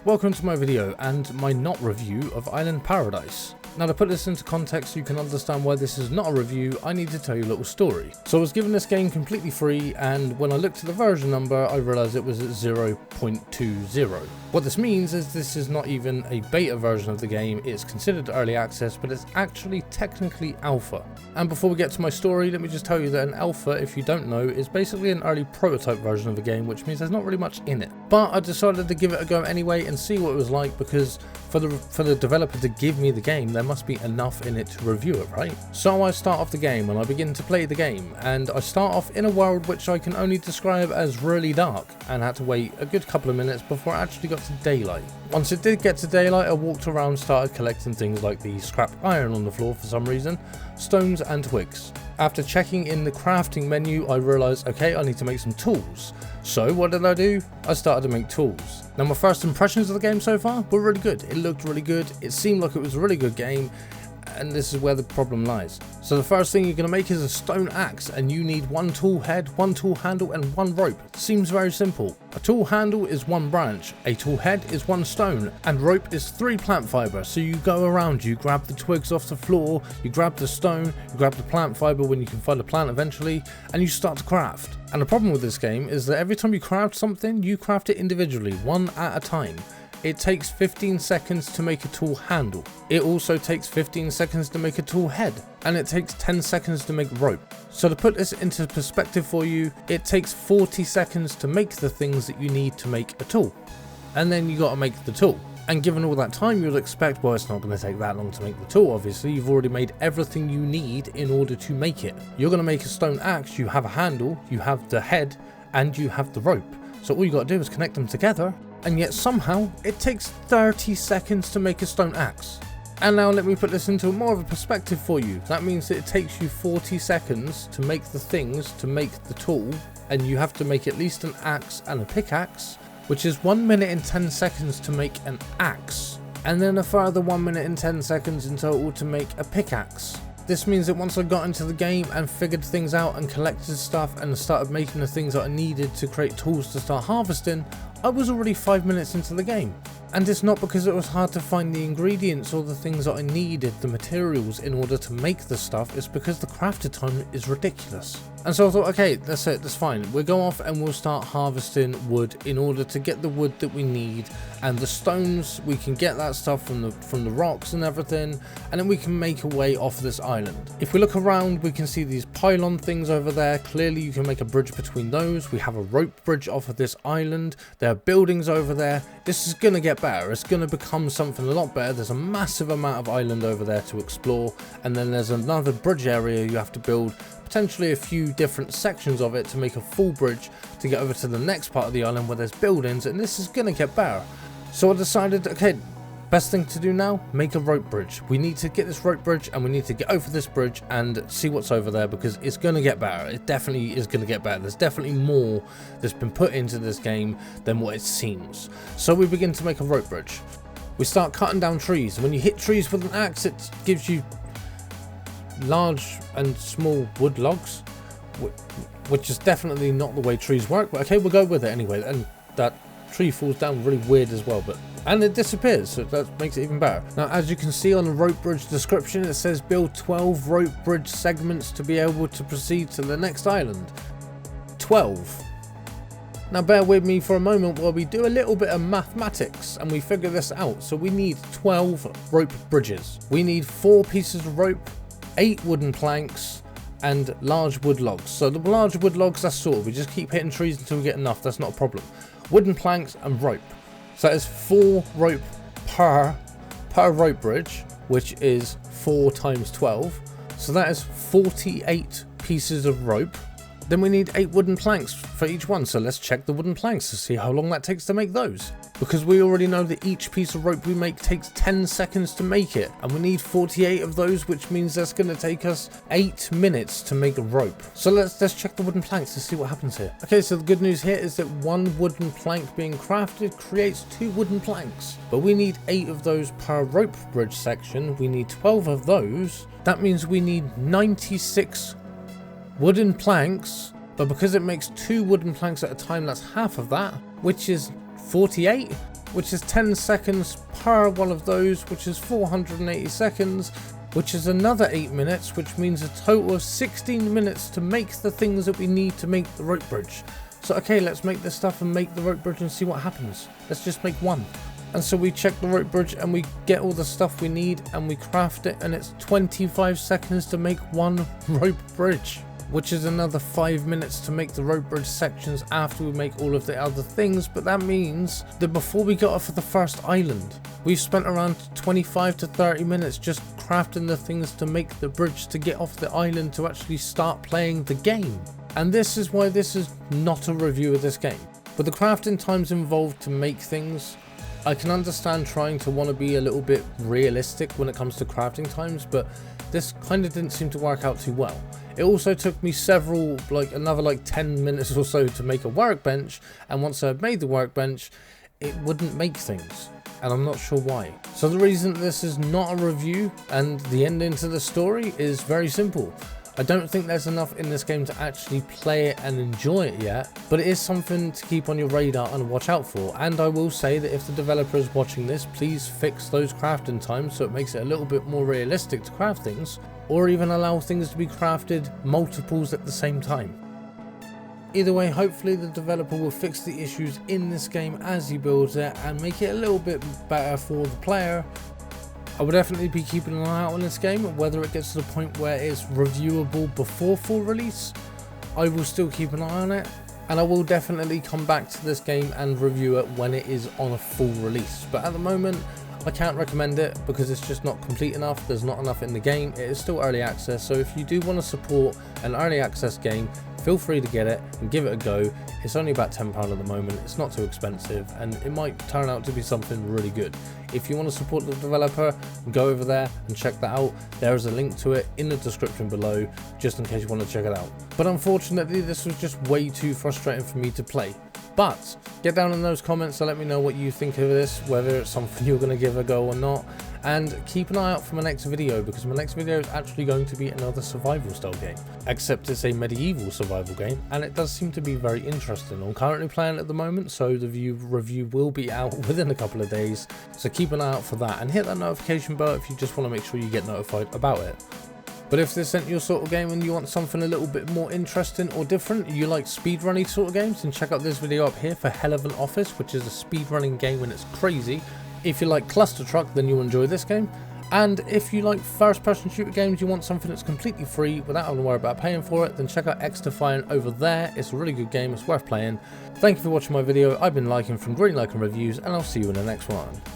Welcome to my video and my not review of Island Paradise. Now, to put this into context so you can understand why this is not a review, I need to tell you a little story. So I was given this game completely free, and when I looked at the version number I realised it was at 0.20. What this means is this is not even a beta version of the game. It's considered early access, but it's actually technically alpha. And before we get to my story, let me just tell you that an alpha, if you don't know, is basically an early prototype version of the game, which means there's not really much in it. But I decided to give it a go anyway and see what it was like, because for the developer to give me the game, there must be enough in it to review it, right? So I start off the game and I begin to play the game, and I start off in a world which I can only describe as really dark, and had to wait a good couple of minutes before I actually got to daylight. Once it did get to daylight, I walked around, started collecting things like the scrap iron on the floor for some reason, stones and twigs. After checking in the crafting menu, I realised, okay, I need to make some tools. So what did I do? I started to make tools. Now, my first impressions of the game so far were really good. It looked really good. It seemed like it was a really good game. And this is where the problem lies. So the first thing you're going to make is a stone axe, and you need one tool head, one tool handle and one rope. Seems very simple. A tool handle is one branch, a tool head is one stone, and rope is 3 plant fiber. So you go around, you grab the twigs off the floor, you grab the stone, you grab the plant fiber when you can find a plant eventually, and you start to craft. And the problem with this game is that every time you craft something, you craft it individually, one at a time. It takes 15 seconds to make a tool handle. It also takes 15 seconds to make a tool head, and it takes 10 seconds to make rope. So to put this into perspective for you, it takes 40 seconds to make the things that you need to make a tool. And then you got to make the tool. And given all that time, you'd expect, well, it's not going to take that long to make the tool. Obviously, you've already made everything you need in order to make it. You're going to make a stone axe, you have a handle, you have the head, and you have the rope. So all you got to do is connect them together, and yet somehow it takes 30 seconds to make a stone axe. And now let me put this into more of a perspective for you. That means that it takes you 40 seconds to make the things to make the tool, and you have to make at least an axe and a pickaxe, which is 1 minute and 10 seconds to make an axe, and then a further 1 minute and 10 seconds in total to make a pickaxe. This means that once I got into the game and figured things out and collected stuff and started making the things that I needed to create tools to start harvesting, I was already 5 minutes into the game. And it's not because it was hard to find the ingredients or the things that I needed, the materials in order to make the stuff, it's because the crafted time is ridiculous. And so I thought, okay, that's it, that's fine. We'll go off and we'll start harvesting wood in order to get the wood that we need, and the stones, we can get that stuff from the rocks and everything, and then we can make a way off this island. If we look around, we can see these pylon things over there. Clearly you can make a bridge between those. We have a rope bridge off of this island. There are buildings over there. This is going to get better. It's going to become something a lot better. There's a massive amount of island over there to explore, and then there's another bridge area you have to build, potentially a few different sections of it to make a full bridge to get over to the next part of the island where there's buildings, and this is going to get better. So I decided, okay, best thing to do now, make a rope bridge. We need to get this rope bridge, and we need to get over this bridge and see what's over there, because it's going to get better. It definitely is going to get better. There's definitely more that's been put into this game than what it seems. So we begin to make a rope bridge. We start cutting down trees, and when you hit trees with an axe, it gives you large and small wood logs, which is definitely not the way trees work, but okay, we'll go with it anyway. And that tree falls down really weird as well, and it disappears, so that makes it even better. Now, as you can see on the rope bridge description, it says build 12 rope bridge segments to be able to proceed to the next island. 12. Now bear with me for a moment while we do a little bit of mathematics and we figure this out. So we need 12 rope bridges. We need 4 pieces of rope, 8 wooden planks, and large wood logs. So the large wood logs, that's sorted. We just keep hitting trees until we get enough. That's not a problem. Wooden planks and rope. So that is 4 rope per rope bridge, which is 4 times 12. So that is 48 pieces of rope. Then we need 8 wooden planks for each one. So let's check the wooden planks to see how long that takes to make those. Because we already know that each piece of rope we make takes 10 seconds to make it. And we need 48 of those, which means that's going to take us 8 minutes to make a rope. So let's check the wooden planks to see what happens here. Okay, so the good news here is that 1 wooden plank being crafted creates 2 wooden planks. But we need 8 of those per rope bridge section. We need 12 of those. That means we need 96 wooden planks, but because it makes 2 wooden planks at a time, that's half of that, which is 48. which is 10 seconds per one of those, which is 480 seconds, which is another 8 minutes, which means a total of 16 minutes to make the things that we need to make the rope bridge. So okay, let's make this stuff and make the rope bridge and see what happens. Let's just make one. And so we check the rope bridge and we get all the stuff we need and we craft it, and it's 25 seconds to make one rope bridge, which is another 5 minutes to make the rope bridge sections after we make all of the other things. But that means that before we got off of the first island, we've spent around 25 to 30 minutes just crafting the things to make the bridge to get off the island to actually start playing the game. And this is why this is not a review of this game. With the crafting times involved to make things, I can understand trying to want to be a little bit realistic when it comes to crafting times, but this kind of didn't seem to work out too well. It also took me another 10 minutes or so to make a workbench, and once I made the workbench, it wouldn't make things, and I'm not sure why. So the reason this is not a review and the ending to the story is very simple. I don't think there's enough in this game to actually play it and enjoy it yet, but it is something to keep on your radar and watch out for. And I will say that if the developer is watching this, please fix those crafting times so it makes it a little bit more realistic to craft things, or even allow things to be crafted multiples at the same time. Either way, hopefully the developer will fix the issues in this game as he builds it and make it a little bit better for the player. I will definitely be keeping an eye out on this game. Whether it gets to the point where it's reviewable before full release, I will still keep an eye on it, and I will definitely come back to this game and review it when it is on a full release. But at the moment, I can't recommend it because it's just not complete enough. There's not enough in the game. It is still early access, so if you do want to support an early access game, feel free to get it and give it a go. It's only about £10 at the moment. It's not too expensive, and it might turn out to be something really good. If you want to support the developer, go over there and check that out. There is a link to it in the description below, just in case you want to check it out. But unfortunately, this was just way too frustrating for me to play. But get down in those comments and let me know what you think of this, whether it's something you're going to give a go or not. And keep an eye out for my next video, because my next video is actually going to be another survival style game, except it's a medieval survival game, and it does seem to be very interesting. I'm currently playing it at the moment, so the review will be out within a couple of days, so keep an eye out for that and hit that notification bell if you just want to make sure you get notified about it. But if this isn't your sort of game and you want something a little bit more interesting or different, you like speedrunning sort of games, then check out this video up here for Hell of an Office, which is a speedrunning game and it's crazy. If you like Cluster Truck, then you'll enjoy this game. And if you like first person shooter games, you want something that's completely free without having to worry about paying for it, then check out X-Defiant over there. It's a really good game, it's worth playing. Thank you for watching my video. I've been Lycan from Green Lycan Reviews, and I'll see you in the next one.